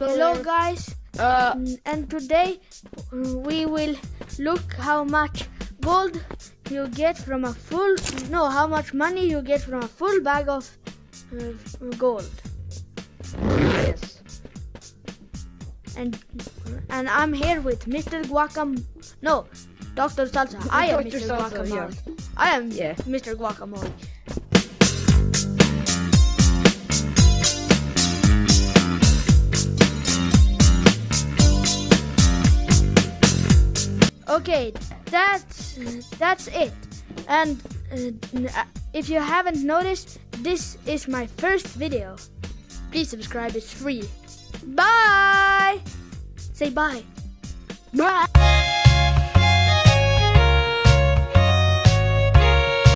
Hello guys, and today we will look how much gold you get from how much money you get from a full bag of gold. Yes. And I'm here with Mr. Dr. Salsa. I am Dr. Mr. Salsa, Guacamole. yeah. I am Yeah. Mr. Guacamole. Okay, that's it. And if you haven't noticed, this is my first video. Please subscribe, it's free. Bye! Say bye. Bye.